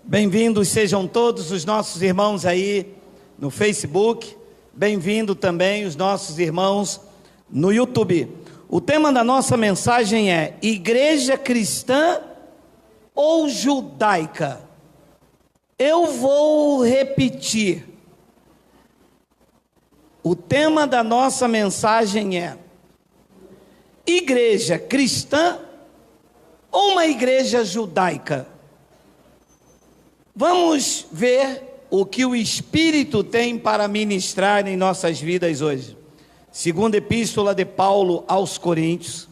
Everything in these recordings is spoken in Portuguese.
Bem-vindos sejam todos os nossos irmãos aí no Facebook, bem-vindo também os nossos irmãos no YouTube. O tema da nossa mensagem é Igreja Cristã ou Judaica? Eu vou repetir. O tema da nossa mensagem é Igreja Cristã ou uma igreja judaica? Vamos ver o que o Espírito tem para ministrar em nossas vidas hoje. Segunda Epístola de Paulo aos Coríntios,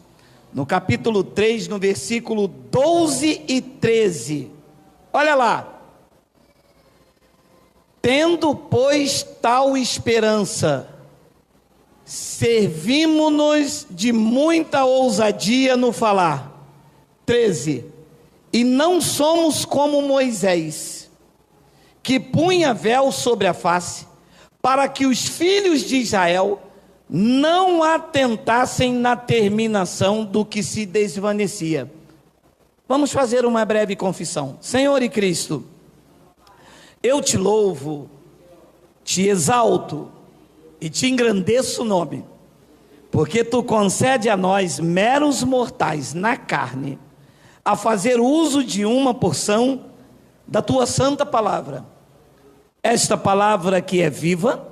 no capítulo 3, no versículo 12 e 13. Olha lá. Tendo, pois, tal esperança, servimo-nos de muita ousadia no falar. 13. E não somos como Moisés, que punha véu sobre a face, para que os filhos de Israel não atentassem na terminação do que se desvanecia. Vamos fazer uma breve confissão. Senhor e Cristo, eu te louvo, te exalto e te engrandeço o nome, porque tu concede a nós, meros mortais na carne, a fazer uso de uma porção da tua santa palavra. Esta palavra que é viva,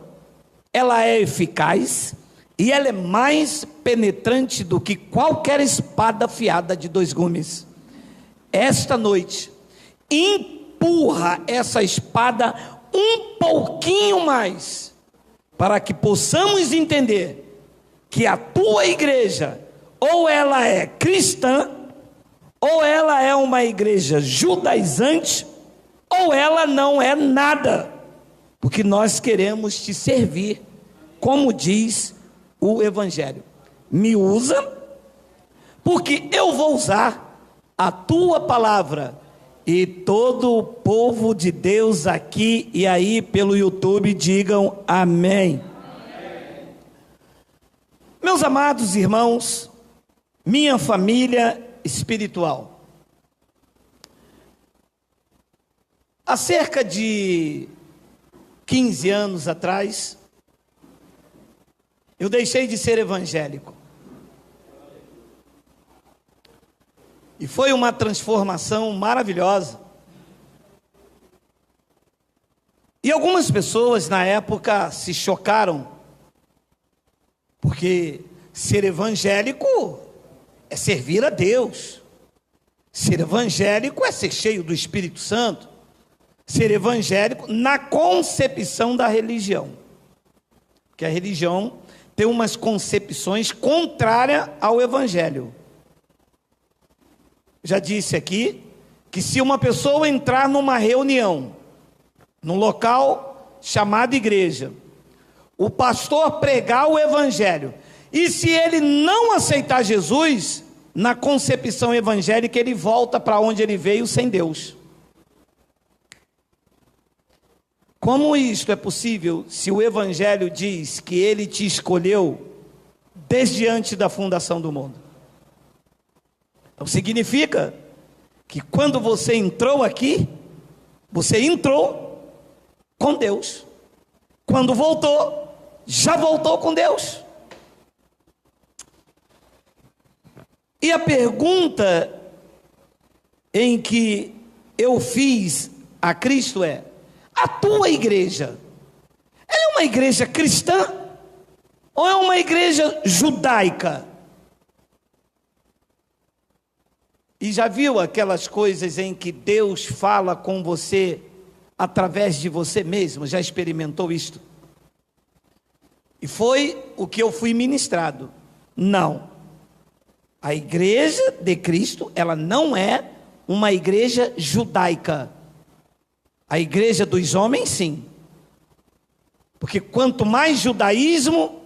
ela é eficaz e ela é mais penetrante do que qualquer espada afiada de 2 gumes. Esta noite, empurra essa espada um pouquinho mais, para que possamos entender que a tua igreja, ou ela é cristã, ou ela é uma igreja judaizante, ou ela não é nada, porque nós queremos te servir, como diz o Evangelho. Me usa, porque eu vou usar a tua palavra. E todo o povo de Deus aqui e aí pelo YouTube digam amém. Amém. Meus amados irmãos, minha família espiritual, há cerca de 15 anos atrás, eu deixei de ser evangélico. E foi uma transformação maravilhosa. E algumas pessoas na época se chocaram, porque ser evangélico é servir a Deus. Ser evangélico é ser cheio do Espírito Santo. Ser evangélico na concepção da religião. Porque a religião tem umas concepções contrárias ao evangelho. Já disse aqui que se uma pessoa entrar numa reunião, num local chamado igreja, o pastor pregar o evangelho, e se ele não aceitar Jesus, na concepção evangélica ele volta para onde ele veio sem Deus. Como isto é possível se o evangelho diz que ele te escolheu desde antes da fundação do mundo? Então significa que quando você entrou aqui, você entrou com Deus. Quando voltou, já voltou com Deus. E a pergunta em que eu fiz a Cristo é: a tua igreja, ela é uma igreja cristã ou é uma igreja judaica? E já viu aquelas coisas em que Deus fala com você através de você mesmo? Já experimentou isto? E foi o que eu fui ministrado. Não. A igreja de Cristo, ela não é uma igreja judaica. A igreja dos homens, sim. Porque quanto mais judaísmo,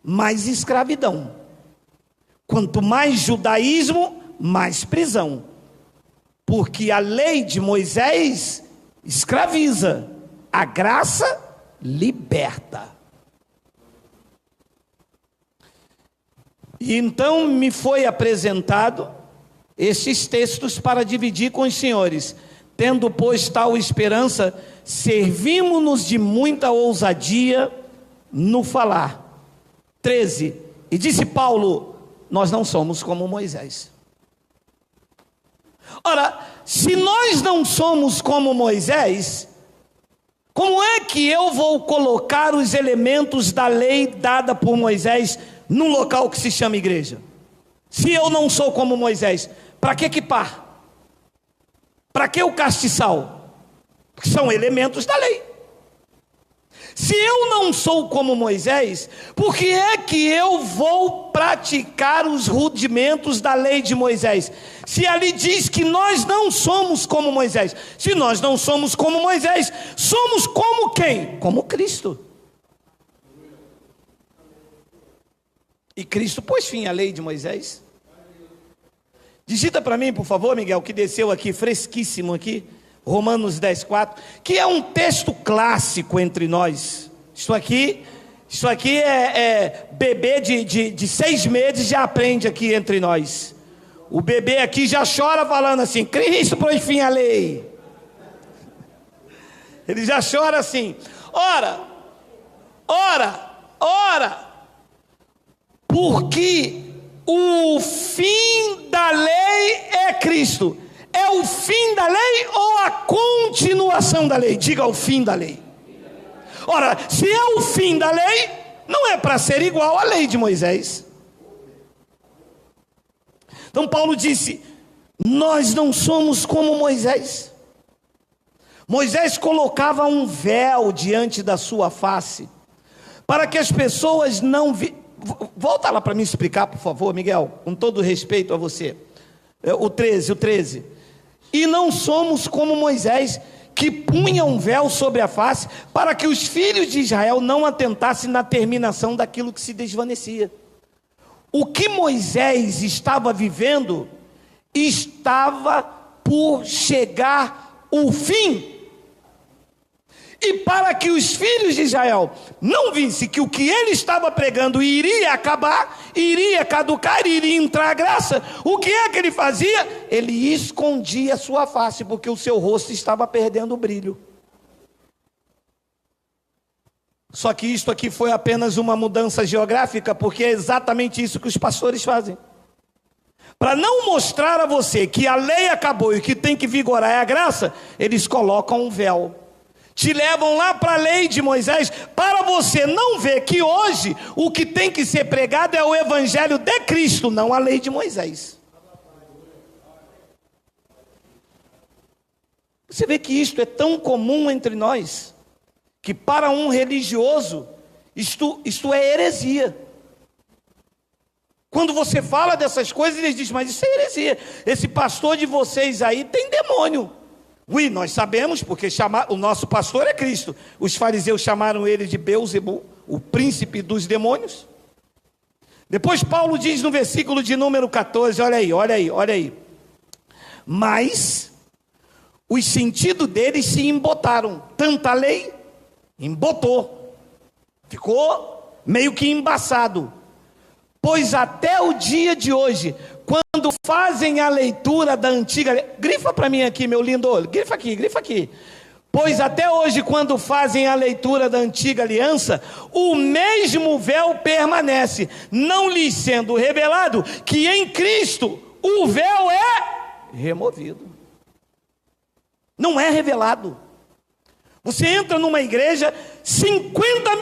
mais escravidão. Quanto mais judaísmo, mais prisão. Porque a lei de Moisés escraviza, a graça liberta. E então me foi apresentado esses textos para dividir com os senhores. Tendo, pois, tal esperança, servimos-nos de muita ousadia no falar. 13. E disse Paulo: nós não somos como Moisés. Ora, se nós não somos como Moisés, como é que eu vou colocar os elementos da lei dada por Moisés num local que se chama igreja? Se eu não sou como Moisés, para que equipar? Para que o castiçal? Porque são elementos da lei. Se eu não sou como Moisés, por que é que eu vou praticar os rudimentos da lei de Moisés? Se ali diz que nós não somos como Moisés. Se nós não somos como Moisés, somos como quem? Como Cristo. E Cristo pôs fim à lei de Moisés. Digita para mim, por favor, Miguel, que desceu aqui, fresquíssimo aqui. Romanos 10:4, que é um texto clássico entre nós. Isso aqui é bebê de 6 meses já aprende aqui entre nós. O bebê aqui já chora falando assim: Cristo pôs fim à lei. Ele já chora assim: ora, porque o fim da lei é Cristo. É o fim da lei ou a continuação da lei? Diga: o fim da lei. Ora, se é o fim da lei, não é para ser igual à lei de Moisés. Então Paulo disse: nós não somos como Moisés. Moisés colocava um véu diante da sua face, para que as pessoas não Volta lá para me explicar, por favor, Miguel, com todo respeito a você. O 13. E não somos como Moisés, que punha um véu sobre a face, para que os filhos de Israel não atentassem na terminação daquilo que se desvanecia. O que Moisés estava vivendo, estava por chegar o fim. E para que os filhos de Israel não vissem que o que ele estava pregando iria acabar, iria caducar, iria entrar a graça, o que é que ele fazia? Ele escondia a sua face, porque o seu rosto estava perdendo o brilho. Só que isto aqui foi apenas uma mudança geográfica, porque é exatamente isso que os pastores fazem. Para não mostrar a você que a lei acabou e o que tem que vigorar é a graça, eles colocam um véu. Te levam lá para a lei de Moisés, para você não ver que hoje o que tem que ser pregado é o evangelho de Cristo, não a lei de Moisés. Você vê que isto é tão comum entre nós, que para um religioso isto é heresia. Quando você fala dessas coisas, eles dizem: mas isso é heresia, esse pastor de vocês aí tem demônio. Ui, nós sabemos, porque o nosso pastor é Cristo. Os fariseus chamaram ele de Beelzebul, o príncipe dos demônios. Depois Paulo diz no versículo de número 14, olha aí. Mas os sentidos deles se embotaram. Tanta lei, embotou. Ficou meio que embaçado. Pois até o dia de hoje, quando fazem a leitura da antiga... Grifa para mim aqui, meu lindo olho. Grifa aqui. Pois até hoje, quando fazem a leitura da antiga aliança, o mesmo véu permanece, não lhes sendo revelado que em Cristo o véu é removido. Não é revelado. Você entra numa igreja, 50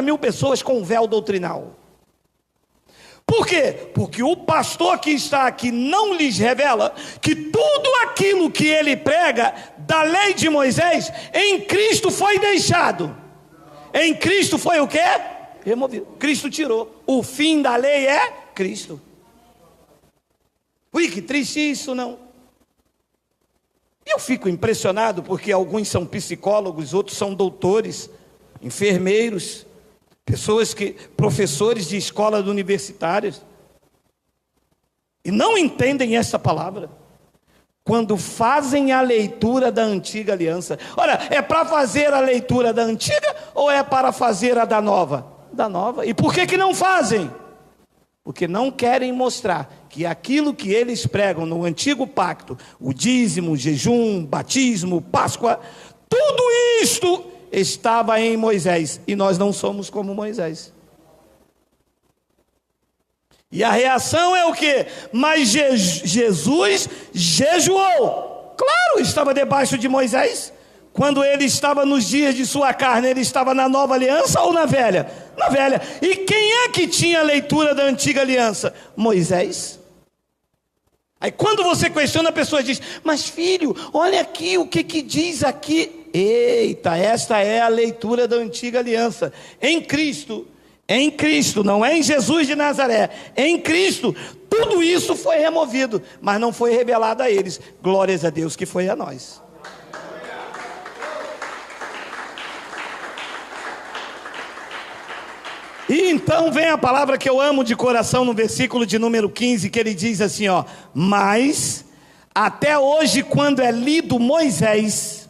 mil pessoas com véu doutrinal. Por quê? Porque o pastor que está aqui não lhes revela que tudo aquilo que ele prega da lei de Moisés, em Cristo foi deixado. Em Cristo foi o quê? Removido. Cristo tirou. O fim da lei é Cristo. Ui, que triste isso, não? Eu fico impressionado porque alguns são psicólogos, outros são doutores, enfermeiros, professores de escolas universitárias, e não entendem essa palavra, quando fazem a leitura da antiga aliança. Ora, é para fazer a leitura da antiga, ou é para fazer a da nova? Da nova. E por que não fazem? porque não querem mostrar que aquilo que eles pregam no antigo pacto, o dízimo, o jejum, batismo, Páscoa, tudo isto estava em Moisés, e nós não somos como Moisés. E a reação é o quê? Mas Jesus jejuou. Claro, estava debaixo de Moisés. Quando ele estava nos dias de sua carne, ele estava na nova aliança ou na velha? Na velha. E quem é que tinha a leitura da antiga aliança? Moisés. Aí quando você questiona, a pessoa diz: mas filho, olha aqui, o que diz aqui? Eita, esta é a leitura da antiga aliança. Em Cristo, não é em Jesus de Nazaré, em Cristo, tudo isso foi removido, mas não foi revelado a eles. Glórias a Deus que foi a nós. E então vem a palavra que eu amo de coração no versículo de número 15, que ele diz assim, ó: mas até hoje, quando é lido Moisés,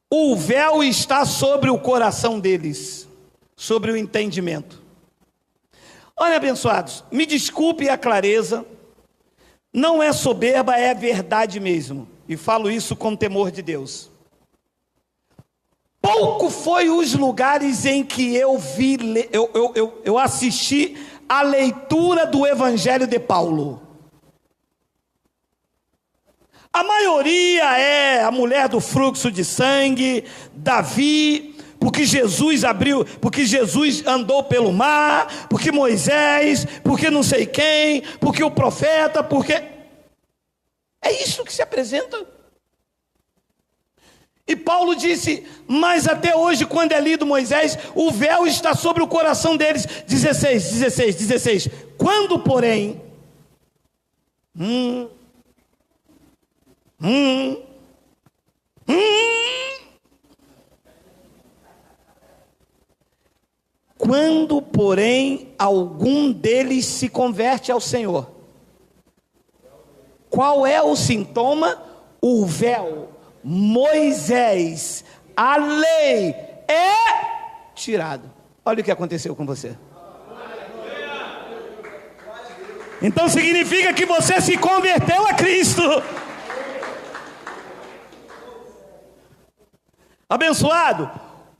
o véu está sobre o coração deles, sobre o entendimento. Olha, abençoados, me desculpe a clareza, não é soberba, é verdade mesmo, e falo isso com temor de Deus. Pouco foi os lugares em que eu assisti a leitura do Evangelho de Paulo. A maioria é a mulher do fluxo de sangue, Davi, porque Jesus abriu, porque Jesus andou pelo mar, porque Moisés, porque não sei quem, porque o profeta, porque... É isso que se apresenta. E Paulo disse: mas até hoje, quando é lido Moisés, o véu está sobre o coração deles. 16. Quando, porém, quando, porém, algum deles se converte ao Senhor, qual é o sintoma? O véu. Moisés, a lei é tirado. Olha o que aconteceu com você. Então significa que você se converteu a Cristo. Abençoado,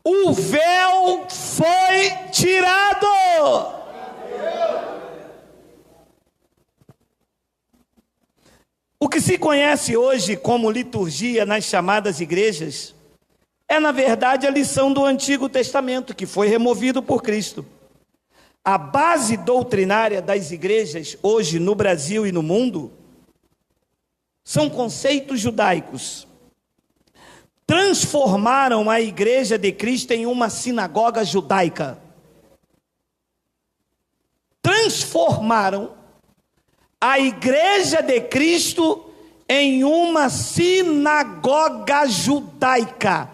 o véu foi tirado. O que se conhece hoje como liturgia nas chamadas igrejas é, na verdade, a lição do Antigo Testamento, que foi removido por Cristo. A base doutrinária das igrejas hoje no Brasil e no mundo são conceitos judaicos. Transformaram a igreja de Cristo em uma sinagoga judaica. Transformaram a igreja de Cristo em uma sinagoga judaica.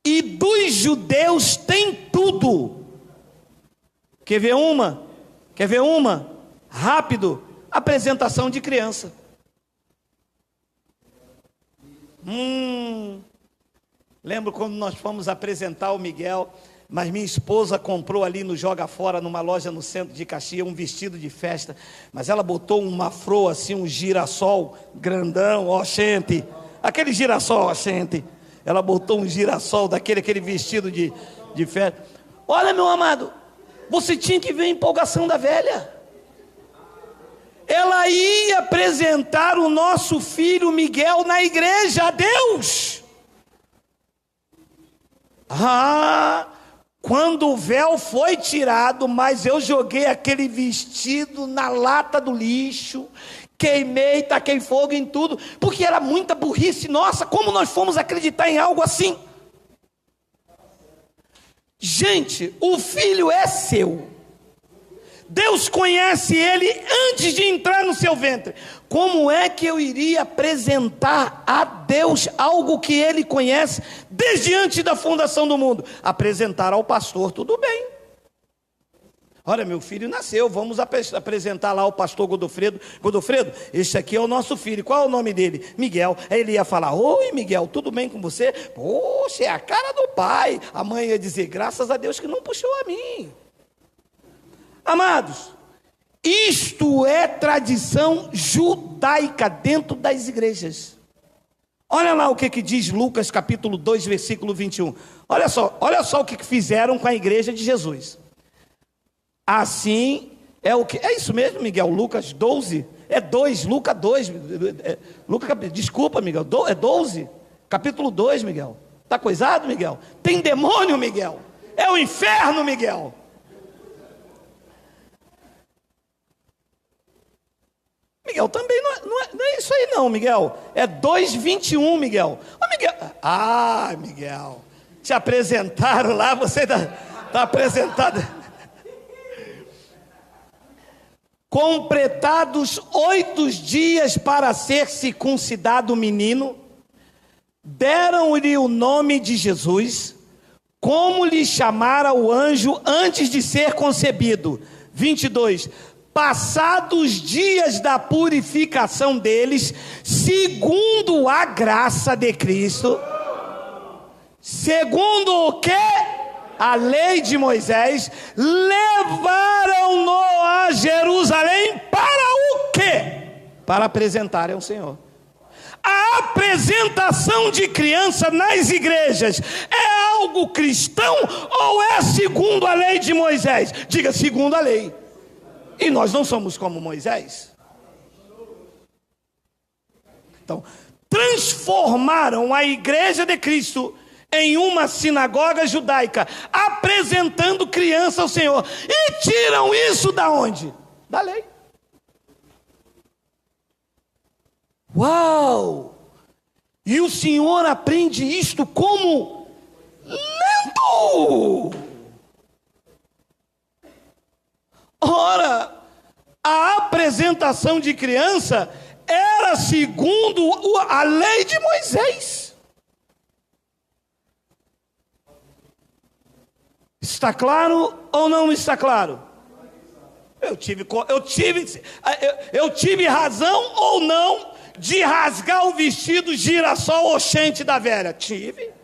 E dos judeus tem tudo. Quer ver uma? Rápido. Apresentação de criança. Lembro quando nós fomos apresentar o Miguel, mas minha esposa comprou ali no Joga Fora, numa loja no centro de Caxias, um vestido de festa, mas ela botou uma afro assim, um girassol grandão, ó gente, aquele girassol, ó gente, ela botou um girassol aquele vestido de festa. Olha, meu amado, você tinha que ver a empolgação da velha. Ela ia apresentar o nosso filho Miguel na igreja a Deus. Quando o véu foi tirado, mas eu joguei aquele vestido na lata do lixo, queimei, taquei fogo em tudo, porque era muita burrice. Nossa, como nós fomos acreditar em algo assim? Gente, o filho é seu. Deus conhece ele antes de entrar no seu ventre. Como é que eu iria apresentar a Deus algo que ele conhece desde antes da fundação do mundo? Apresentar ao pastor, tudo bem. Olha, meu filho nasceu, vamos apresentar lá ao pastor Godofredo. Godofredo, este aqui é o nosso filho. Qual é o nome dele? Miguel. Aí ele ia falar: oi, Miguel, tudo bem com você? Poxa, é a cara do pai. A mãe ia dizer: graças a Deus que não puxou a mim. Amados, Isto é tradição judaica dentro das igrejas. Olha lá o que diz Lucas capítulo 2, versículo 21. Olha só o que fizeram com a igreja de Jesus. Assim é o que... É isso mesmo, Miguel? Lucas 12? É 2, Lucas 2. Desculpa, Miguel. É 12? Capítulo 2, Miguel. Está coisado, Miguel? Tem demônio, Miguel. É o inferno, Miguel. Miguel, também não é isso aí não, Miguel. É 2:21, Miguel. Ô, Miguel. Ah, Miguel. Te apresentaram lá, você está apresentado. Completados 8 dias para ser circuncidado o menino, deram-lhe o nome de Jesus, como lhe chamara o anjo antes de ser concebido. 22. Passados dias da purificação deles, segundo a graça de Cristo, segundo o que? A lei de Moisés, levaram-no a Jerusalém para o quê? Para apresentarem ao Senhor. A apresentação de criança nas igrejas é algo cristão ou é segundo a lei de Moisés? Diga, segundo a lei. E nós não somos como Moisés. Então, transformaram a igreja de Cristo em uma sinagoga judaica, apresentando criança ao Senhor. E tiram isso da onde? Da lei. Uau! E o Senhor aprende isto como? Lendo! Ora, a apresentação de criança era segundo a lei de Moisés. Está claro ou não está claro? Eu tive razão ou não de rasgar o vestido girassol oxente da velha? Tive.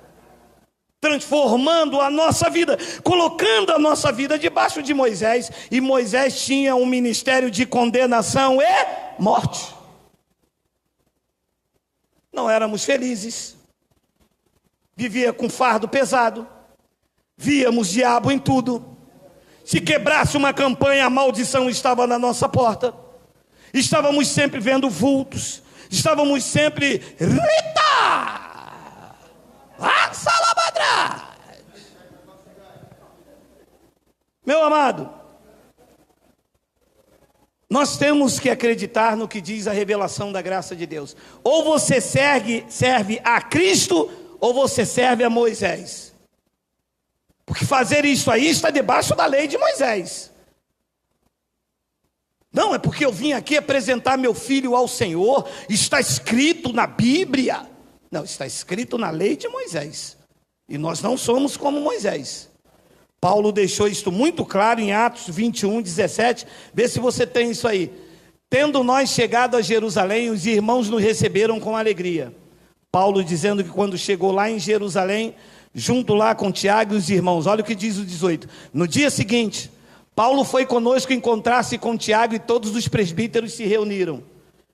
Transformando a nossa vida, colocando a nossa vida debaixo de Moisés. E Moisés tinha um ministério de condenação e morte. Não éramos felizes. Vivia com fardo pesado. Víamos diabo em tudo. Se quebrasse uma campanha, a maldição estava na nossa porta. Estávamos sempre vendo vultos. Estávamos sempre... Rita! Meu amado, nós temos que acreditar no que diz a revelação da graça de Deus. Ou você serve a Cristo, ou você serve a Moisés. Porque fazer isso aí está debaixo da lei de Moisés. Não, é porque eu vim aqui apresentar meu filho ao Senhor. Está escrito na Bíblia. Não, está escrito na lei de Moisés. E nós não somos como Moisés. Paulo deixou isto muito claro em Atos 21, 17. Vê se você tem isso aí. Tendo nós chegado a Jerusalém, os irmãos nos receberam com alegria. Paulo dizendo que quando chegou lá em Jerusalém, junto lá com Tiago e os irmãos, olha o que diz o 18. No dia seguinte, Paulo foi conosco encontrar-se com Tiago e todos os presbíteros se reuniram.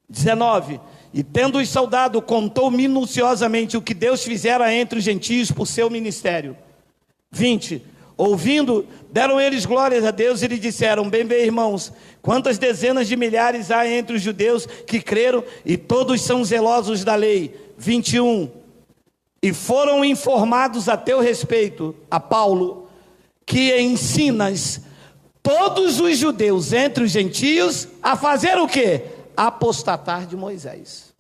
19. E tendo-os saudado, contou minuciosamente o que Deus fizera entre os gentios por seu ministério. 20. Ouvindo, deram eles glórias a Deus e lhe disseram: bem ver, irmãos, quantas dezenas de milhares há entre os judeus que creram e todos são zelosos da lei. 21. E foram informados a teu respeito, a Paulo, que ensinas todos os judeus entre os gentios a fazer o quê? Apostatar de Moisés.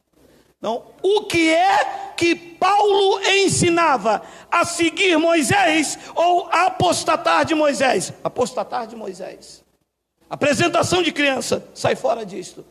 Então, o que é que Paulo ensinava? A seguir Moisés ou apostatar de Moisés? Apostatar de Moisés. Apresentação de criança, sai fora disto.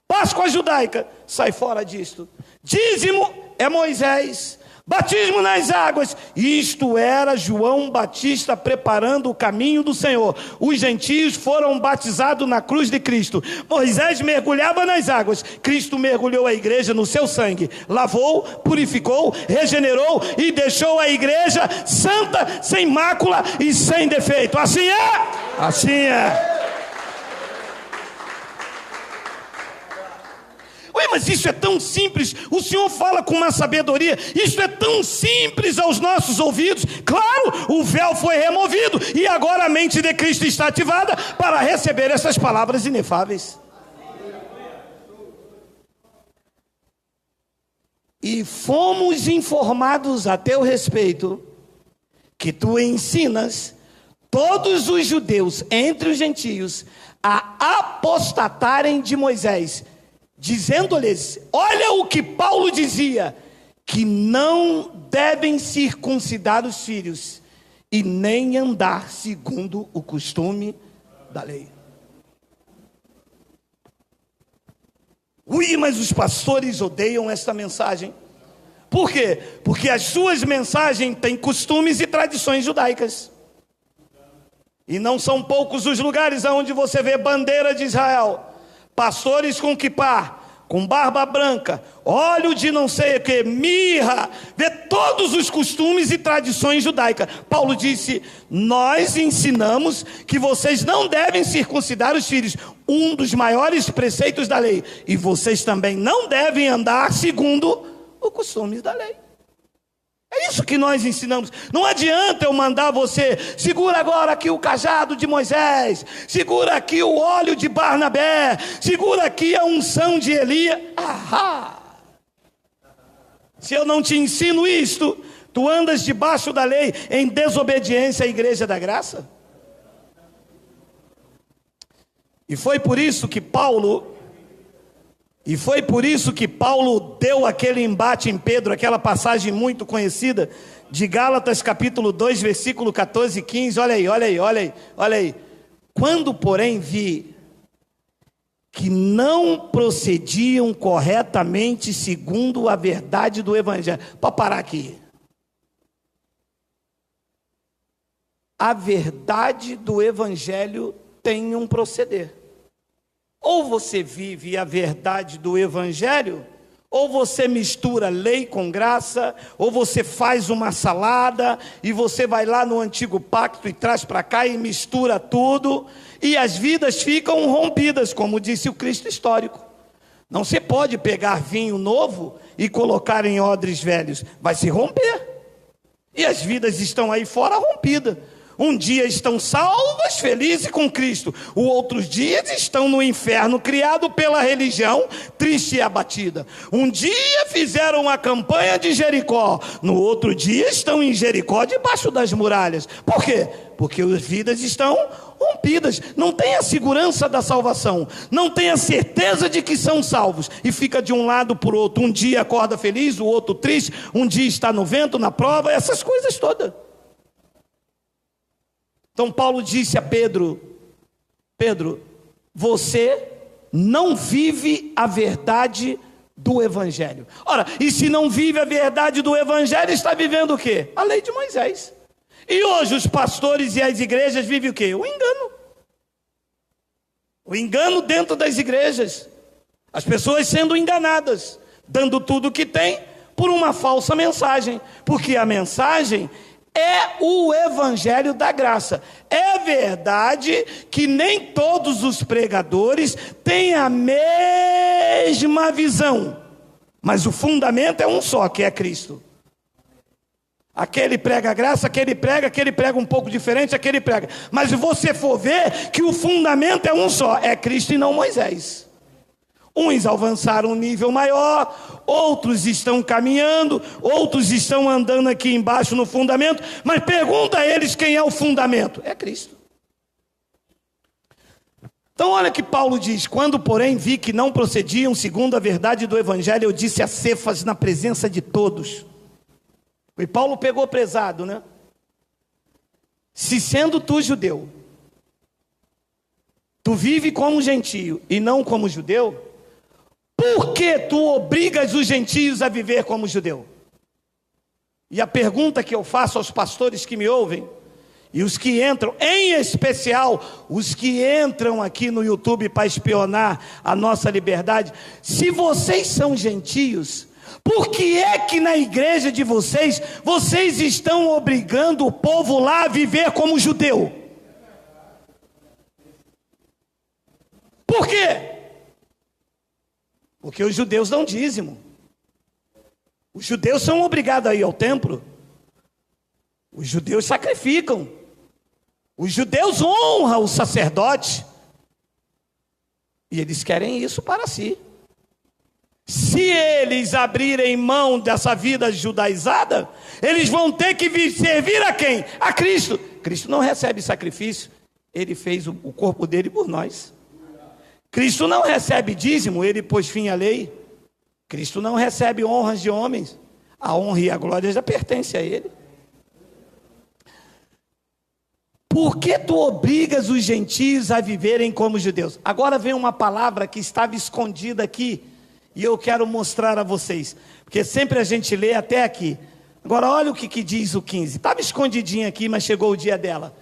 Páscoa judaica, sai fora disto. Dízimo é Moisés. Batismo nas águas, isto era João Batista preparando o caminho do Senhor. Os gentios foram batizados na cruz de Cristo. Moisés mergulhava nas águas, Cristo mergulhou a igreja no seu sangue, lavou, purificou, regenerou e deixou a igreja santa, sem mácula e sem defeito. Assim é? Assim é. Ué, mas isso é tão simples, o Senhor fala com uma sabedoria, isso é tão simples aos nossos ouvidos. Claro, o véu foi removido e agora a mente de Cristo está ativada para receber essas palavras inefáveis. E fomos informados a teu respeito que tu ensinas todos os judeus entre os gentios a apostatarem de Moisés, dizendo-lhes, olha o que Paulo dizia, que não devem circuncidar os filhos e nem andar segundo o costume da lei. Ui, mas os pastores odeiam esta mensagem. Por quê? Porque as suas mensagens têm costumes e tradições judaicas. E não são poucos os lugares onde você vê bandeira de Israel, pastores com quipá, com barba branca, óleo de não sei o que, mirra, vê todos os costumes e tradições judaicas. Paulo disse, nós ensinamos que vocês não devem circuncidar os filhos, um dos maiores preceitos da lei, e vocês também não devem andar segundo os costumes da lei. É isso que nós ensinamos. Não adianta eu mandar você, segura agora aqui o cajado de Moisés, segura aqui o óleo de Barnabé, segura aqui a unção de Elias. Se eu não te ensino isto, tu andas debaixo da lei em desobediência à igreja da graça? E foi por isso que Paulo deu aquele embate em Pedro, aquela passagem muito conhecida de Gálatas capítulo 2, versículo 14 e 15. Olha aí. Quando, porém, vi que não procediam corretamente segundo a verdade do evangelho. Para parar aqui. A verdade do evangelho tem um proceder. Ou você vive a verdade do evangelho, ou você mistura lei com graça, ou você faz uma salada, e você vai lá no antigo pacto e traz para cá e mistura tudo, e as vidas ficam rompidas, como disse o Cristo histórico. Não se pode pegar vinho novo e colocar em odres velhos, vai se romper. E as vidas estão aí fora rompidas. Um dia estão salvas, felizes com Cristo. Os outros dias estão no inferno, criado pela religião, triste e abatida. Um dia fizeram uma campanha de Jericó. No outro dia estão em Jericó, debaixo das muralhas. Por quê? Porque as vidas estão rompidas. Não tem a segurança da salvação. Não tem a certeza de que são salvos. E fica de um lado para o outro. Um dia acorda feliz, o outro triste. Um dia está no vento, na prova. Essas coisas todas. Então Paulo disse a Pedro, você não vive a verdade do evangelho. Ora, e se não vive a verdade do evangelho, está vivendo o quê? A lei de Moisés. E hoje os pastores e as igrejas vivem o quê? O engano. O engano dentro das igrejas. As pessoas sendo enganadas, dando tudo o que tem por uma falsa mensagem. Porque a mensagem é o evangelho da graça. É verdade que nem todos os pregadores têm a mesma visão, mas o fundamento é um só, que é Cristo. Aquele prega a graça, aquele prega um pouco diferente, aquele prega. Mas se você for ver que o fundamento é um só, é Cristo e não Moisés. Uns avançaram um nível maior, outros estão caminhando, outros estão andando aqui embaixo no fundamento, mas pergunta a eles quem é o fundamento. É Cristo. Então olha que Paulo diz, quando porém vi que não procediam segundo a verdade do evangelho, eu disse a Cefas na presença de todos. E Paulo pegou pesado, né? Se sendo tu judeu, tu vive como gentio e não como judeu, por que tu obrigas os gentios a viver como judeu? E a pergunta que eu faço aos pastores que me ouvem, e os que entram, em especial, os que entram aqui no YouTube para espionar a nossa liberdade, se vocês são gentios, por que é que na igreja de vocês estão obrigando o povo lá a viver como judeu? Por quê? Porque os judeus dão dízimo. Os judeus são obrigados a ir ao templo. Os judeus sacrificam. Os judeus honram o sacerdote. E eles querem isso para si. Se eles abrirem mão dessa vida judaizada, eles vão ter que servir a quem? A Cristo. Cristo não recebe sacrifício. Ele fez o corpo dele por nós. Cristo não recebe dízimo. Ele pôs fim à lei. Cristo não recebe honras de homens. A honra e a glória já pertencem a Ele. Por que tu obrigas os gentios a viverem como judeus? Agora vem uma palavra que estava escondida aqui, e eu quero mostrar a vocês, porque sempre a gente lê até aqui. Agora olha o que diz o 15, estava escondidinho aqui, mas chegou o dia dela.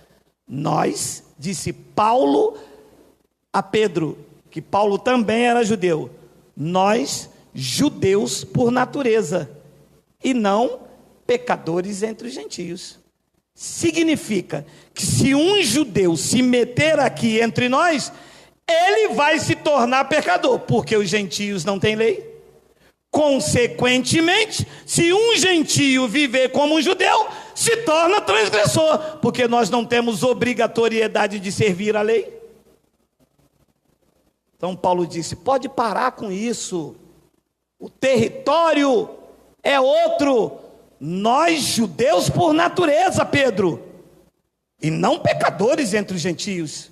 Nós, disse Paulo a Pedro, que Paulo também era judeu, nós, judeus por natureza, e não pecadores entre os gentios. Significa que se um judeu se meter aqui entre nós, ele vai se tornar pecador, porque os gentios não têm lei. Consequentemente, se um gentio viver como um judeu, se torna transgressor, porque nós não temos obrigatoriedade de servir a lei. Então Paulo disse, pode parar com isso, o território é outro. Nós judeus por natureza, Pedro, e não pecadores entre os gentios.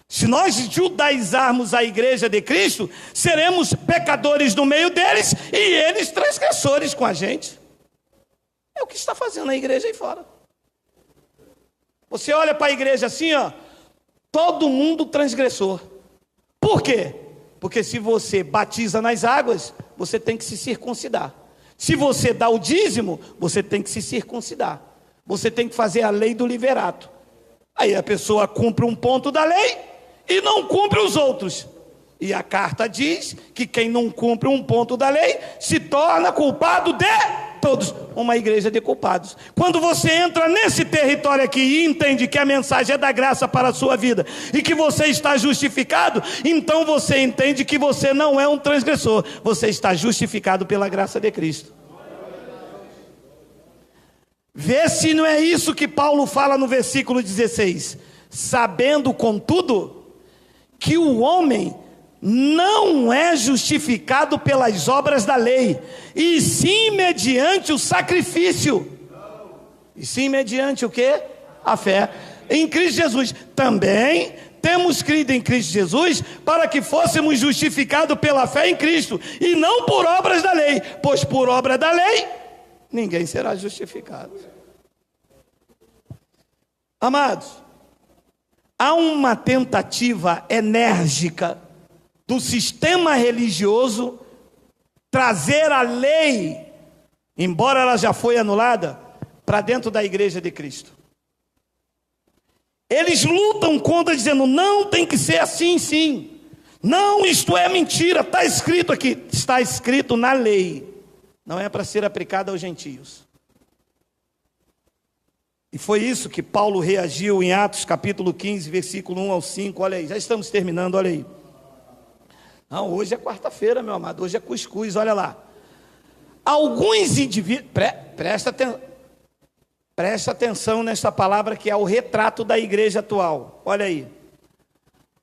Se nós judaizarmos a igreja de Cristo, seremos pecadores no meio deles e eles transgressores com a gente. É o que está fazendo a igreja aí fora. Você olha para a igreja assim, ó, todo mundo transgressor. Por quê? Porque se você batiza nas águas, você tem que se circuncidar. Se você dá o dízimo, você tem que se circuncidar. Você tem que fazer a lei do liverato. Aí a pessoa cumpre um ponto da lei e não cumpre os outros. E a carta diz que quem não cumpre um ponto da lei se torna culpado de todos. Uma igreja de culpados. Quando você entra nesse território aqui e entende que a mensagem é da graça para a sua vida e que você está justificado, então você entende que você não é um transgressor. Você está justificado pela graça de Cristo. Vê se não é isso que Paulo fala no versículo 16. Sabendo, contudo, que o homem não é justificado pelas obras da lei, e sim mediante o sacrifício. E sim mediante o quê? A fé em Cristo Jesus. Também temos crido em Cristo Jesus para que fôssemos justificados pela fé em Cristo, e não por obras da lei, pois por obra da lei ninguém será justificado. Amados, há uma tentativa enérgica do sistema religioso trazer a lei, embora ela já foi anulada, para dentro da igreja de Cristo. Eles lutam contra, dizendo, não, tem que ser assim sim. Não, isto é mentira, está escrito aqui. Está escrito na lei. Não é para ser aplicado aos gentios. E foi isso que Paulo reagiu em Atos capítulo 15, versículo 1 ao 5. Olha aí, já estamos terminando, olha aí. Não, hoje é quarta-feira, meu amado, hoje é cuscuz, olha lá. Alguns indivíduos, presta atenção nessa palavra que é o retrato da igreja atual, olha aí.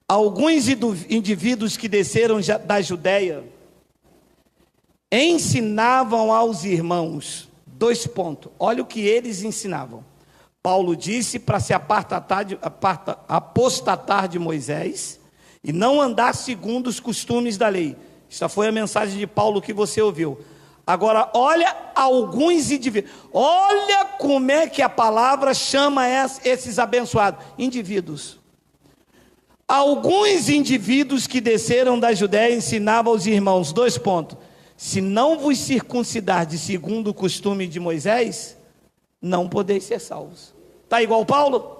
Alguns indivíduos que desceram da Judéia ensinavam aos irmãos, 2 pontos, olha o que eles ensinavam. Paulo disse para se apostatar de Moisés e não andar segundo os costumes da lei. Esta foi a mensagem de Paulo que você ouviu. Agora, olha alguns indivíduos. Olha como é que a palavra chama esses abençoados. Indivíduos. Alguns indivíduos que desceram da Judéia ensinavam aos irmãos, 2 pontos. Se não vos circuncidar de segundo o costume de Moisés, não podeis ser salvos. Está igual Paulo?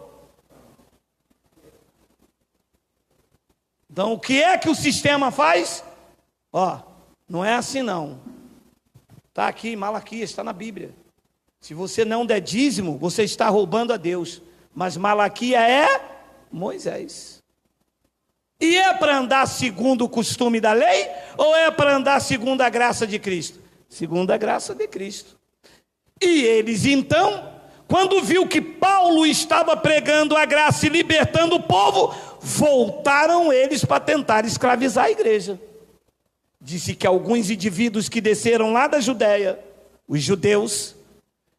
Então, o que é que o sistema faz? Ó, não é assim não. Está aqui, Malaquias, está na Bíblia. Se você não der dízimo, você está roubando a Deus. Mas Malaquias é Moisés. E é para andar segundo o costume da lei, ou é para andar segundo a graça de Cristo? Segundo a graça de Cristo. E eles então, quando viu que Paulo estava pregando a graça e libertando o povo, voltaram eles para tentar escravizar a igreja. Disse que alguns indivíduos que desceram lá da Judéia, os judeus,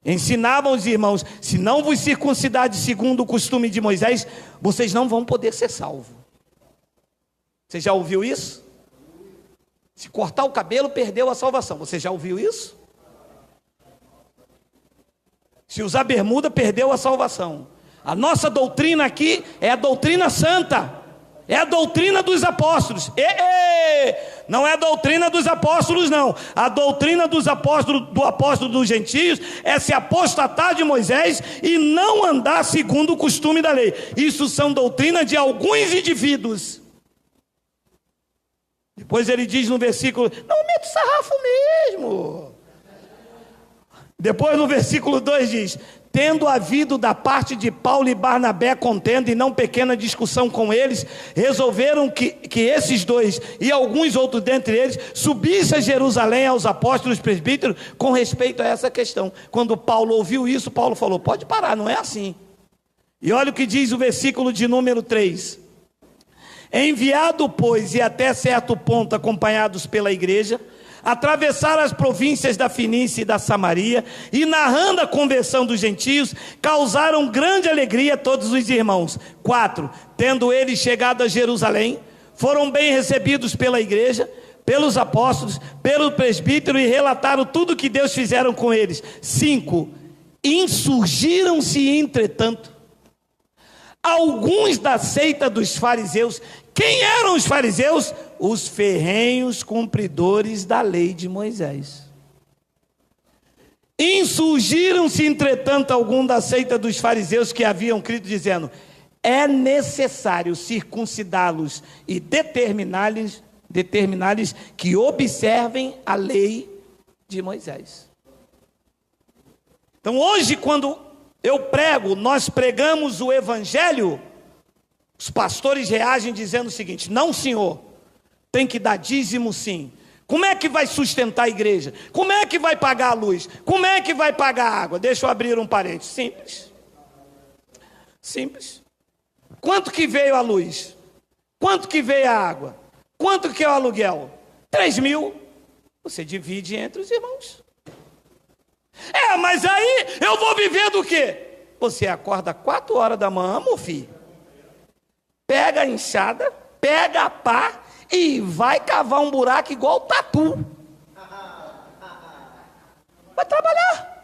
ensinavam os irmãos: se não vos circuncidardes segundo o costume de Moisés, vocês não vão poder ser salvos. Você já ouviu isso? Se cortar o cabelo, perdeu a salvação. Você já ouviu isso? Se usar bermuda, perdeu a salvação. A nossa doutrina aqui é a doutrina santa. É a doutrina dos apóstolos. Não é a doutrina dos apóstolos, não. A doutrina dos apóstolos, do apóstolo dos gentios, é se apostatar de Moisés e não andar segundo o costume da lei. Isso são doutrinas de alguns indivíduos. Depois ele diz no versículo: não mete sarrafo mesmo. Depois no versículo 2 diz: tendo havido da parte de Paulo e Barnabé contenda e não pequena discussão com eles, resolveram que esses dois e alguns outros dentre eles subissem a Jerusalém aos apóstolos presbíteros com respeito a essa questão. Quando Paulo ouviu isso, Paulo falou: pode parar, não é assim. E olha o que diz o versículo de número 3. Enviado, pois, e até certo ponto acompanhados pela igreja, atravessaram as províncias da Fenícia e da Samaria, e narrando a conversão dos gentios, causaram grande alegria a todos os irmãos. 4. Tendo eles chegado a Jerusalém, foram bem recebidos pela igreja, pelos apóstolos, pelo presbítero, e relataram tudo o que Deus fizeram com eles. 5. Insurgiram-se, entretanto, alguns da seita dos fariseus. Quem eram os fariseus? Os ferrenhos cumpridores da lei de Moisés. Insurgiram-se, entretanto, algum da seita dos fariseus que haviam crido, dizendo: é necessário circuncidá-los e determinar-lhes que observem a lei de Moisés. Então hoje, quando eu prego, nós pregamos o evangelho, os pastores reagem dizendo o seguinte: não, senhor, tem que dar dízimo sim. Como é que vai sustentar a igreja? Como é que vai pagar a luz? Como é que vai pagar a água? Deixa eu abrir um parênteses. Simples. Simples. Quanto que veio a luz? Quanto que veio a água? Quanto que é o aluguel? 3.000. Você divide entre os irmãos. Mas aí eu vou viver do quê? Você acorda 4 horas da manhã, meu filho, pega a enxada, pega a pá e vai cavar um buraco igual o tatu. Vai trabalhar.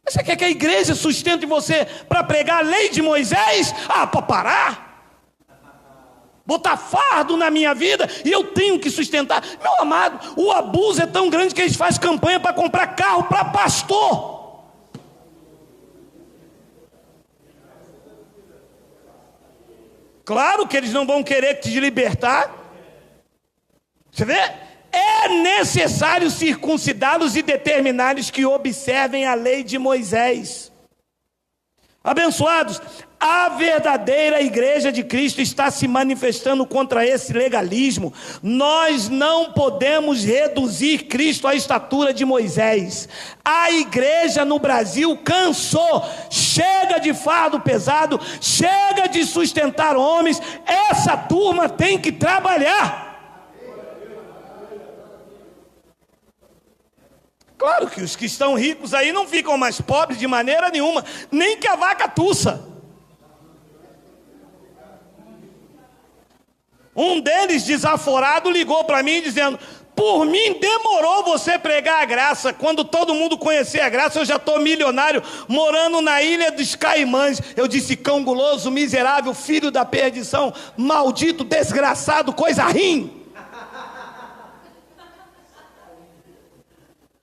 Você quer que a igreja sustente você para pregar a lei de Moisés? Para parar? Botar fardo na minha vida e eu tenho que sustentar. Meu amado, o abuso é tão grande que eles fazem campanha para comprar carro para pastor. Claro que eles não vão querer te libertar. Você vê? É necessário circuncidá-los e determinar-lhes que observem a lei de Moisés. Abençoados, a verdadeira igreja de Cristo está se manifestando contra esse legalismo. Nós não podemos reduzir Cristo à estatura de Moisés. A igreja no Brasil cansou. Chega de fardo pesado, chega de sustentar homens. Essa turma tem que trabalhar. Claro que os que estão ricos aí não ficam mais pobres de maneira nenhuma, nem que a vaca tussa. Um deles, desaforado, ligou para mim dizendo: por mim demorou você pregar a graça. Quando todo mundo conhecer a graça, eu já estou milionário, morando na ilha dos Caimãs. Eu disse: cão guloso, miserável, filho da perdição, maldito, desgraçado, coisa ruim.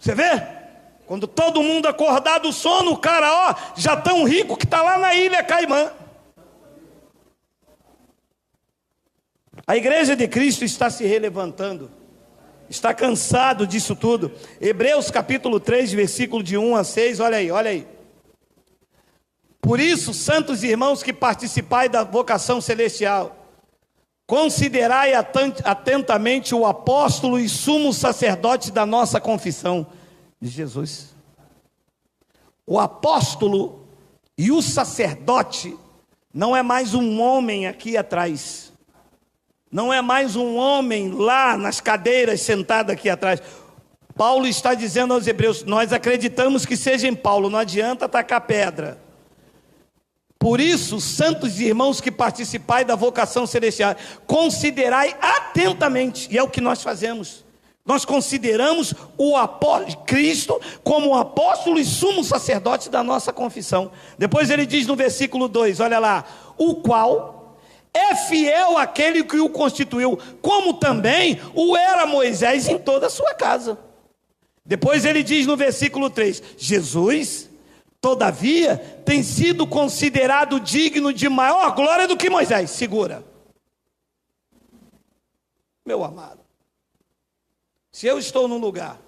Você vê? Quando todo mundo acordar do sono, o cara, já tão rico que está lá na ilha Caimã. A igreja de Cristo está se relevantando, está cansado disso tudo. Hebreus capítulo 3, versículo de 1 a 6, olha aí. Por isso, santos irmãos que participais da vocação celestial, considerai atentamente o apóstolo e sumo sacerdote da nossa confissão, de Jesus. O apóstolo e o sacerdote não é mais um homem aqui atrás. Não é mais um homem lá nas cadeiras sentado aqui atrás. Paulo está dizendo aos hebreus, nós acreditamos que seja em Paulo, não adianta tacar pedra. Por isso, santos irmãos que participais da vocação celestial, considerai atentamente, e é o que nós fazemos. Nós consideramos o Cristo como o apóstolo e sumo sacerdote da nossa confissão. Depois ele diz no versículo 2, olha lá, o qual é fiel àquele que o constituiu, como também o era Moisés em toda a sua casa. Depois ele diz no versículo 3, Jesus, todavia, tem sido considerado digno de maior glória do que Moisés. Segura. Meu amado, se eu estou num lugar,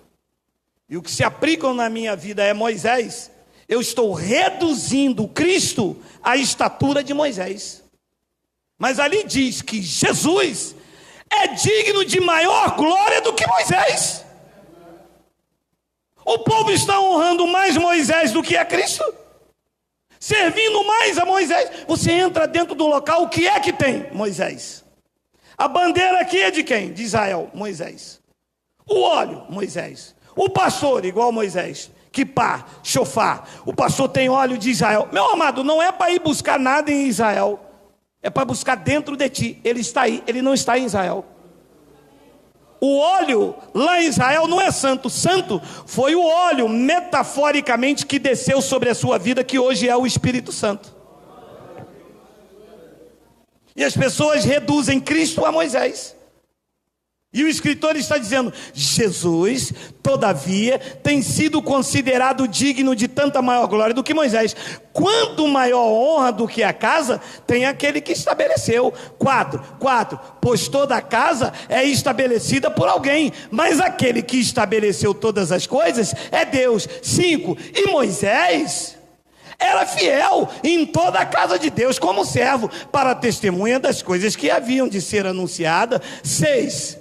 e o que se aplicam na minha vida é Moisés, eu estou reduzindo Cristo à estatura de Moisés. Mas ali diz que Jesus é digno de maior glória do que Moisés. O povo está honrando mais Moisés do que a Cristo, servindo mais a Moisés. Você entra dentro do local, o que é que tem? Moisés. A bandeira aqui é de quem? De Israel, Moisés. O óleo, Moisés. O pastor, igual Moisés. Quipá, chofar. O pastor tem óleo de Israel. Meu amado, não é para ir buscar nada em Israel. É para buscar dentro de ti. Ele está aí, ele não está em Israel. O óleo lá em Israel não é santo. Santo foi o óleo, metaforicamente, que desceu sobre a sua vida, que hoje é o Espírito Santo. E as pessoas reduzem Cristo a Moisés. E o escritor está dizendo, Jesus, todavia, tem sido considerado digno de tanta maior glória do que Moisés. Quanto maior honra do que a casa, tem aquele que estabeleceu. 4, pois toda a casa é estabelecida por alguém, mas aquele que estabeleceu todas as coisas é Deus. 5, e Moisés era fiel em toda a casa de Deus como servo, para testemunha das coisas que haviam de ser anunciadas. 6,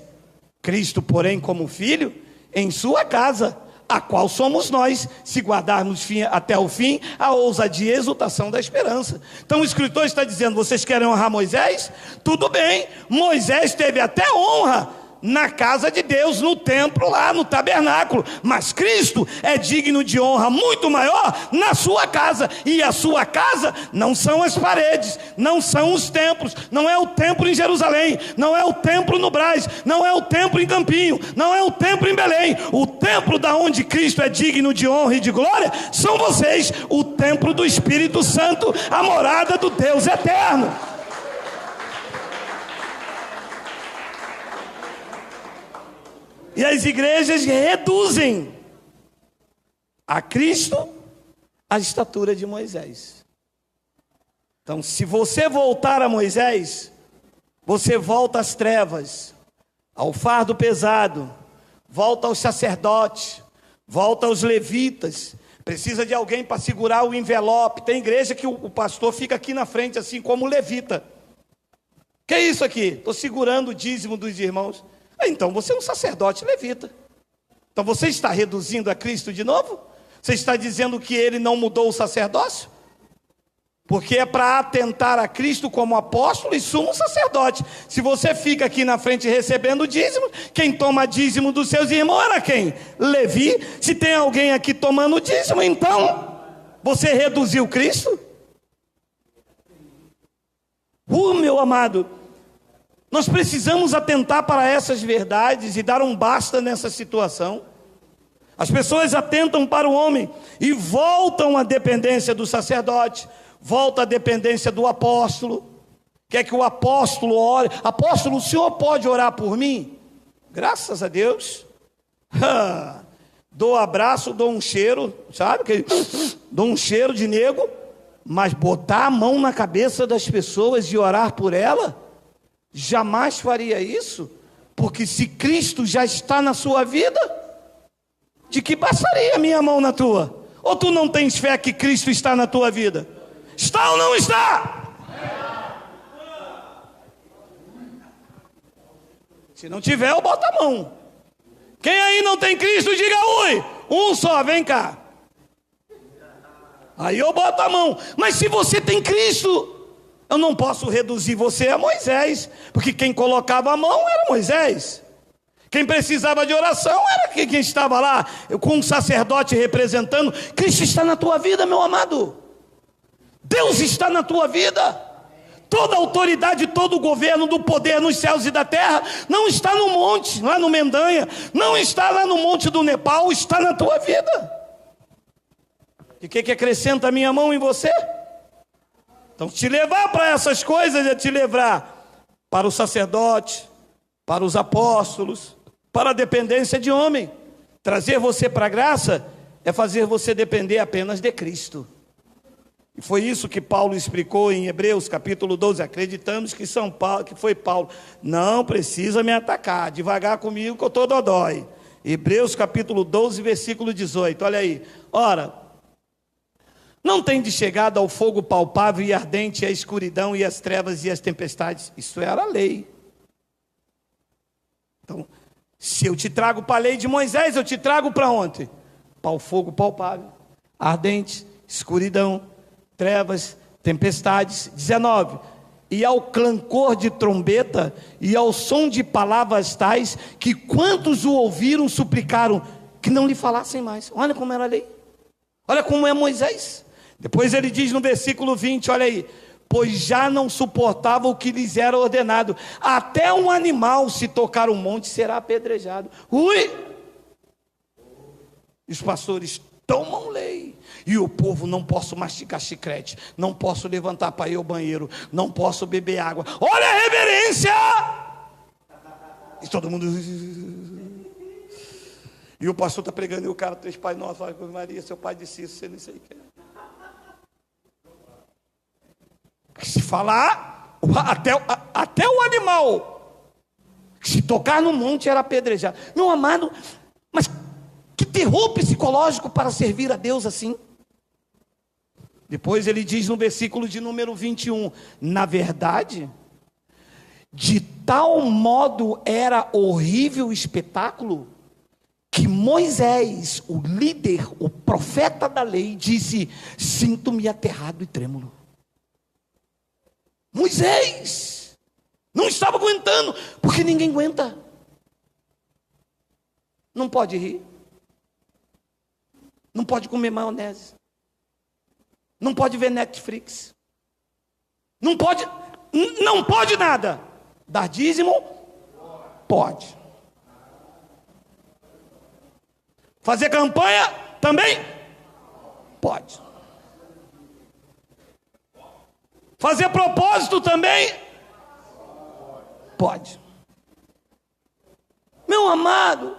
Cristo, porém, como filho, em sua casa, a qual somos nós, se guardarmos até o fim, a ousadia e exultação da esperança. Então o escritor está dizendo, vocês querem honrar Moisés? Tudo bem, Moisés teve até honra na casa de Deus, no templo lá, no tabernáculo, mas Cristo é digno de honra muito maior na sua casa, e a sua casa não são as paredes, não são os templos, não é o templo em Jerusalém, não é o templo no Brás, não é o templo em Campinho, não é o templo em Belém. O templo da onde Cristo é digno de honra e de glória são vocês, o templo do Espírito Santo, a morada do Deus eterno. E as igrejas reduzem a Cristo a estatura de Moisés. Então, se você voltar a Moisés, você volta às trevas, ao fardo pesado, volta aos sacerdotes, volta aos levitas. Precisa de alguém para segurar o envelope. Tem igreja que o pastor fica aqui na frente, assim como levita. Que é isso aqui? Estou segurando o dízimo dos irmãos. Então você é um sacerdote levita. Então você está reduzindo a Cristo de novo? Você está dizendo que ele não mudou o sacerdócio? Porque é para atentar a Cristo como apóstolo e sumo sacerdote. Se você fica aqui na frente recebendo o dízimo, quem toma dízimo dos seus irmãos era quem? Levi. Se tem alguém aqui tomando o dízimo, então você reduziu Cristo? Meu amado, nós precisamos atentar para essas verdades e dar um basta nessa situação. As pessoas atentam para o homem e voltam à dependência do sacerdote, volta à dependência do apóstolo. Quer que o apóstolo ore? Apóstolo, o senhor pode orar por mim? Graças a Deus. Dou abraço, dou um cheiro, sabe? Dou um cheiro de nego, mas botar a mão na cabeça das pessoas e orar por ela? Jamais faria isso, porque se Cristo já está na sua vida, de que passaria a minha mão na tua? Ou tu não tens fé que Cristo está na tua vida? Está ou não está? Se não tiver, eu boto a mão. Quem aí não tem Cristo, diga ui. Um só, vem cá. Aí eu boto a mão. Mas se você tem Cristo, eu não posso reduzir você a Moisés, porque quem colocava a mão era Moisés. Quem precisava de oração era quem estava lá, com um sacerdote representando. Cristo está na tua vida, meu amado. Deus está na tua vida. Toda a autoridade, todo o governo do poder nos céus e da terra não está no monte, lá no Mendanha, não está lá no monte do Nepal, está na tua vida. E o que acrescenta a minha mão em você? Então, te levar para essas coisas é te levar para o sacerdote, para os apóstolos, para a dependência de homem. Trazer você para a graça é fazer você depender apenas de Cristo. E foi isso que Paulo explicou em Hebreus capítulo 12. Acreditamos que foi Paulo. Não precisa me atacar, devagar comigo que eu estou dodói. Hebreus capítulo 12, versículo 18, olha aí. Ora, não tendes chegado ao fogo palpável e ardente, a escuridão e as trevas e as tempestades. Isso era a lei. Então, se eu te trago para a lei de Moisés, eu te trago para onde? Para o fogo palpável, ardente, escuridão, trevas, tempestades. 19. E ao clangor de trombeta e ao som de palavras tais, que quantos o ouviram suplicaram que não lhe falassem mais. Olha como era a lei. Olha como é Moisés. Depois ele diz no versículo 20, olha aí. Pois já não suportava o que lhes era ordenado. Até um animal, se tocar um monte, será apedrejado. Ui! E os pastores tomam lei. E o povo, não posso mastigar chiclete, não posso levantar para ir ao banheiro, não posso beber água. Olha a reverência! E todo mundo... E o pastor está pregando, e o cara, 3 Pai Nosso, Maria, seu pai disse isso, você não sei o que. Se falar, até o animal, se tocar no monte era apedrejado. Meu amado, mas que terror psicológico para servir a Deus assim. Depois ele diz no versículo de número 21, na verdade, de tal modo era horrível o espetáculo, que Moisés, o líder, o profeta da lei, disse, sinto-me aterrado e trêmulo. Moisés não estava aguentando, porque ninguém aguenta. Não pode rir, não pode comer maionese, não pode ver Netflix, não pode nada. Dar dízimo? Pode. Fazer campanha? Também? Pode. Fazer propósito também? Pode. Meu amado,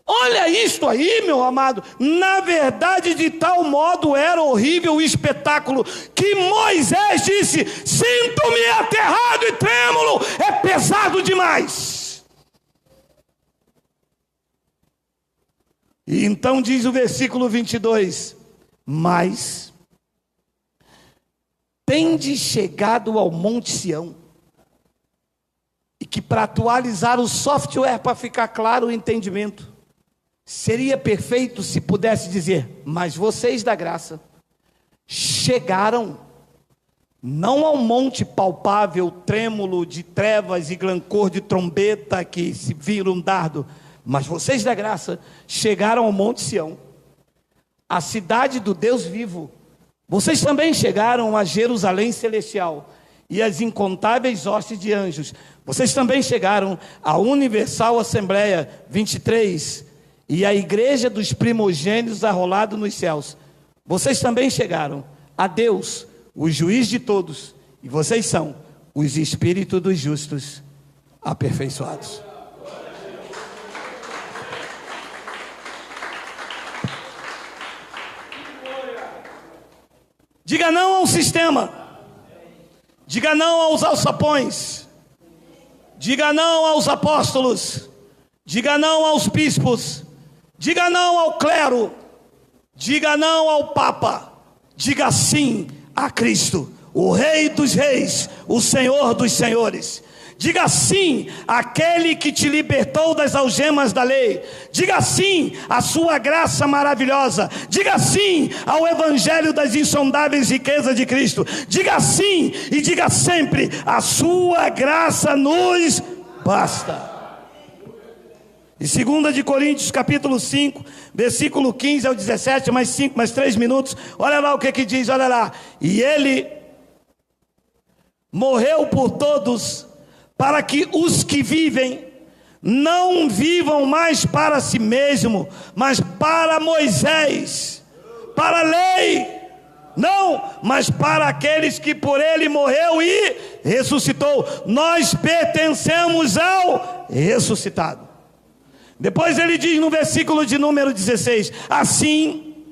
olha isto aí, meu amado. Na verdade, de tal modo era horrível o espetáculo, que Moisés disse, sinto-me aterrado e trêmulo, é pesado demais. E então diz o versículo 22, mas tendes chegado ao Monte Sião, e que para atualizar o software, para ficar claro o entendimento, seria perfeito se pudesse dizer, mas vocês da graça chegaram não ao monte palpável, trêmulo de trevas e clangor de trombeta que se vira um dardo, mas vocês da graça chegaram ao Monte Sião, a cidade do Deus vivo. Vocês também chegaram a Jerusalém celestial e as incontáveis hostes de anjos. Vocês também chegaram à Universal Assembleia 23 e à igreja dos primogênitos arrolado nos céus. Vocês também chegaram a Deus, o juiz de todos, e vocês são os espíritos dos justos aperfeiçoados. Diga não ao sistema. Diga não aos alçapões. Diga não aos apóstolos. Diga não aos bispos. Diga não ao clero. Diga não ao papa. Diga sim a Cristo, o Rei dos Reis, o Senhor dos Senhores. Diga sim àquele que te libertou das algemas da lei. Diga sim à sua graça maravilhosa. Diga sim ao evangelho das insondáveis riquezas de Cristo. Diga sim e diga sempre: a sua graça nos basta. Em 2 de Coríntios capítulo 5, versículo 15 ao 17, mais 3 minutos. Olha lá o que diz, olha lá. E ele morreu por todos, para que os que vivem não vivam mais para si mesmo, mas para Moisés, para a lei. Não, mas para aqueles que por ele morreu e ressuscitou. Nós pertencemos ao ressuscitado. Depois ele diz no versículo de número 16: assim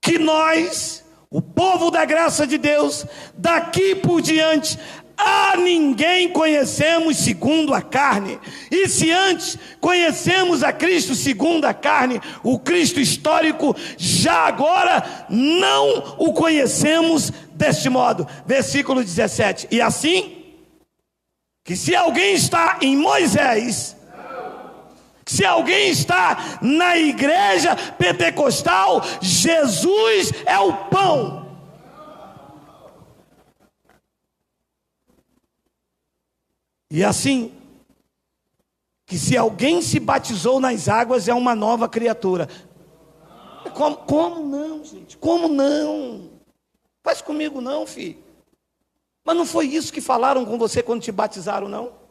que nós, o povo da graça de Deus, daqui por diante, a ninguém conhecemos segundo a carne. E se antes conhecemos a Cristo segundo a carne, o Cristo histórico, já agora não o conhecemos deste modo. Versículo 17: e assim, que se alguém está em Moisés, se alguém está na igreja pentecostal, Jesus é o pão. E assim, que se alguém se batizou nas águas, é uma nova criatura. Como não, gente? Como não? Faz comigo não, filho. Mas não foi isso que falaram com você quando te batizaram, não?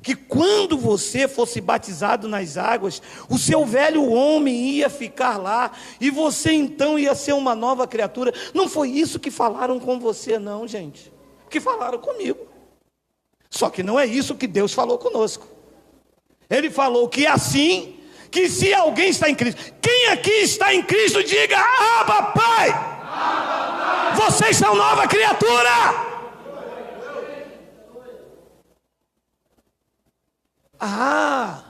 Que quando você fosse batizado nas águas, o seu velho homem ia ficar lá, e você então ia ser uma nova criatura. Não foi isso que falaram com você, não, gente. Que falaram comigo. Só que não é isso que Deus falou conosco. Ele falou que assim, que se alguém está em Cristo, quem aqui está em Cristo, diga: Abba, Pai! Abba, Pai! Vocês são nova criatura! Ah,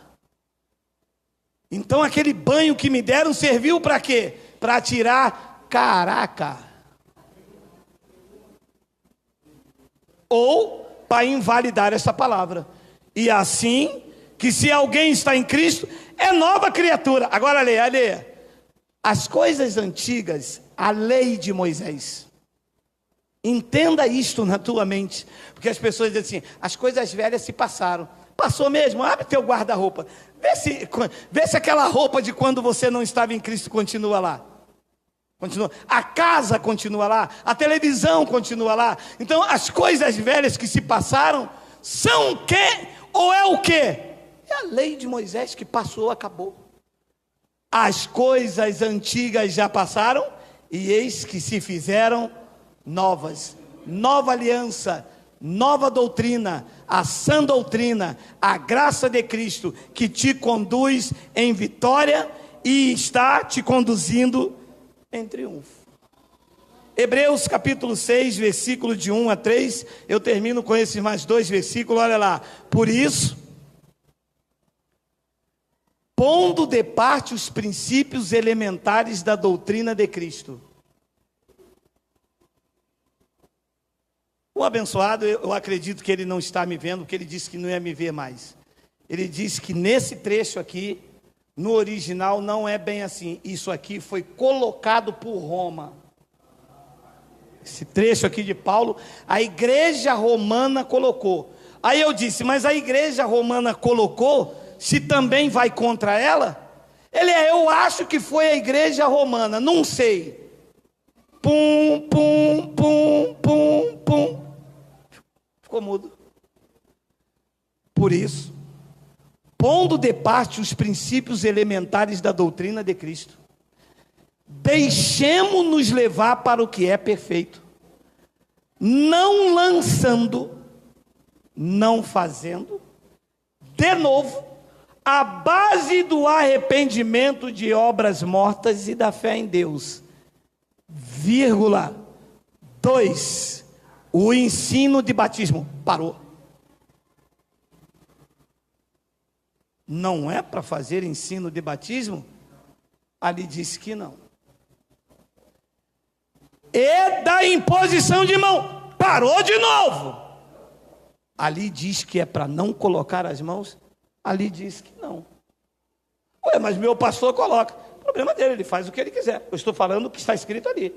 então aquele banho que me deram serviu para quê? Para tirar caraca. Ou para invalidar essa palavra. E assim, que se alguém está em Cristo, é nova criatura. Agora leia. As coisas antigas, a lei de Moisés. Entenda isto na tua mente. Porque as pessoas dizem assim: as coisas velhas se passaram. Passou mesmo? Abre teu guarda-roupa. Vê se aquela roupa de quando você não estava em Cristo continua lá. Continua. A casa continua lá. A televisão continua lá. Então as coisas velhas que se passaram são o quê? Ou é o quê? É a lei de Moisés que passou, acabou. As coisas antigas já passaram, e eis que se fizeram novas. Nova aliança, nova doutrina, a sã doutrina, a graça de Cristo, que te conduz em vitória e está te conduzindo em triunfo. Hebreus capítulo 6, versículo de 1 a 3, eu termino com esses mais 2 versículos, olha lá. Por isso, pondo de parte os princípios elementares da doutrina de Cristo. O abençoado, eu acredito que ele não está me vendo, porque ele disse que não ia me ver mais. Ele disse que nesse trecho aqui, no original, não é bem assim. Isso aqui foi colocado por Roma. Esse trecho aqui de Paulo, a igreja romana colocou. Aí eu disse: mas a igreja romana colocou, se também vai contra ela? Eu acho que foi a igreja romana, não sei. Pum, pum, pum, pum, pum. Ficou mudo. Por isso, pondo de parte os princípios elementares da doutrina de Cristo, deixemo-nos levar para o que é perfeito, não lançando, não fazendo, de novo, a base do arrependimento de obras mortas e da fé em Deus. 2, o ensino de batismo. Parou. Não é para fazer ensino de batismo? Ali disse que não. e da imposição de mão. Parou de novo. Ali diz que é para não colocar as mãos, ali diz que não. Ué, mas meu pastor coloca. O problema dele, ele faz o que ele quiser. Eu estou falando o que está escrito ali.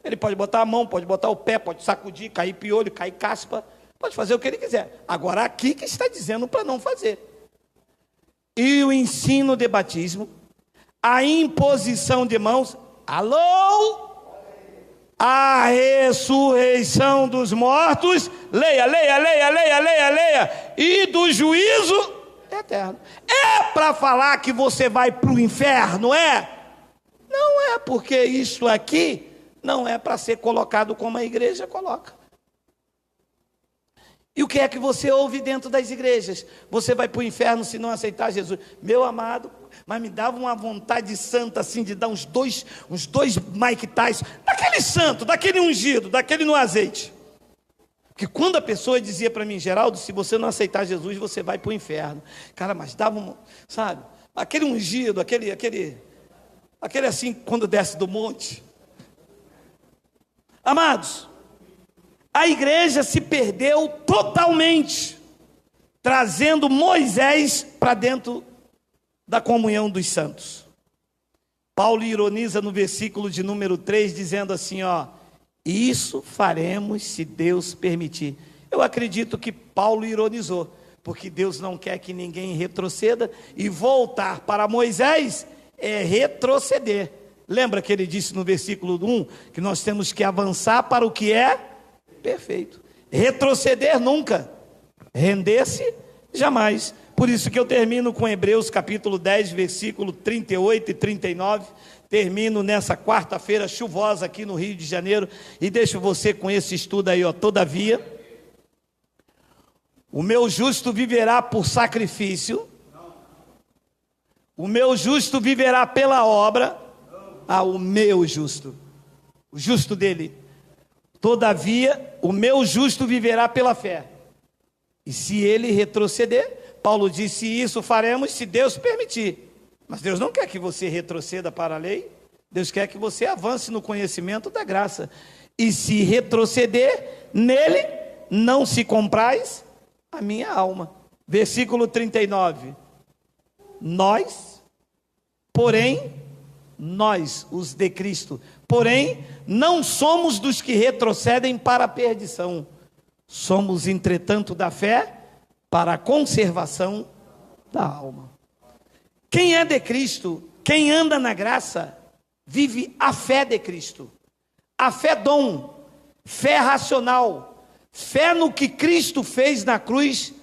Ele pode botar a mão, pode botar o pé, pode sacudir, cair piolho, cair caspa, pode fazer o que ele quiser. Agora aqui que está dizendo para não fazer. E o ensino de batismo, a imposição de mãos, alô? A ressurreição dos mortos, leia, e do juízo eterno. É para falar que você vai para o inferno, é? Não é, porque isso aqui não é para ser colocado como a igreja coloca. E o que é que você ouve dentro das igrejas? Você vai para o inferno se não aceitar Jesus. Meu amado, mas me dava uma vontade santa assim de dar uns dois Mike Tyson, daquele santo, daquele ungido, daquele no azeite. Porque quando a pessoa dizia para mim, Geraldo, se você não aceitar Jesus, você vai para o inferno. Cara, mas dava, sabe, aquele ungido, aquele assim, quando desce do monte. Amados, a igreja se perdeu totalmente, trazendo Moisés para dentro da comunhão dos santos. Paulo ironiza no versículo de número 3, dizendo assim, ó, isso faremos se Deus permitir. Eu acredito que Paulo ironizou, porque Deus não quer que ninguém retroceda, e voltar para Moisés é retroceder. Lembra que ele disse no versículo 1, que nós temos que avançar para o que é perfeito. Retroceder nunca, render-se jamais. Por isso que eu termino com Hebreus capítulo 10, versículo 38 e 39, termino nessa quarta-feira chuvosa aqui no Rio de Janeiro, e deixo você com esse estudo aí, ó. Todavia, o meu justo viverá por sacrifício, o meu justo viverá pela obra, o meu justo, o justo dele. Todavia, o meu justo viverá pela fé. E se ele retroceder, Paulo disse, isso faremos se Deus permitir. Mas Deus não quer que você retroceda para a lei. Deus quer que você avance no conhecimento da graça. E se retroceder, nele não se compraz a minha alma. Versículo 39. Nós, os de Cristo, porém, não somos dos que retrocedem para a perdição. Somos, entretanto, da fé para a conservação da alma. Quem é de Cristo, quem anda na graça, vive a fé de Cristo. A fé dom, fé racional, fé no que Cristo fez na cruz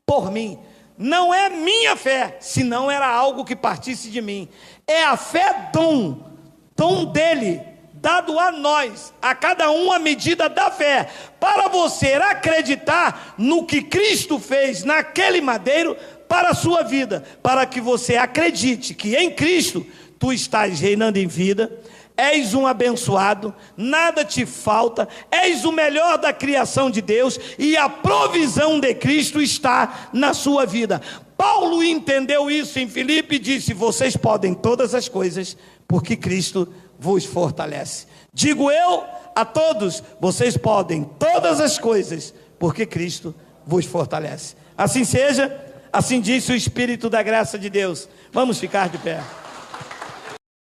por mim. Não é minha fé, senão era algo que partisse de mim. É a fé dom dele, dado a nós, a cada um a medida da fé, para você acreditar no que Cristo fez naquele madeiro para a sua vida, para que você acredite que em Cristo tu estás reinando em vida, és um abençoado, nada te falta, és o melhor da criação de Deus, e a provisão de Cristo está na sua vida. Paulo entendeu isso em Filipe e disse, vocês podem todas as coisas, porque Cristo vos fortalece. Digo eu a todos, vocês podem todas as coisas, porque Cristo vos fortalece. Assim seja, assim disse o Espírito da graça de Deus. Vamos ficar de pé.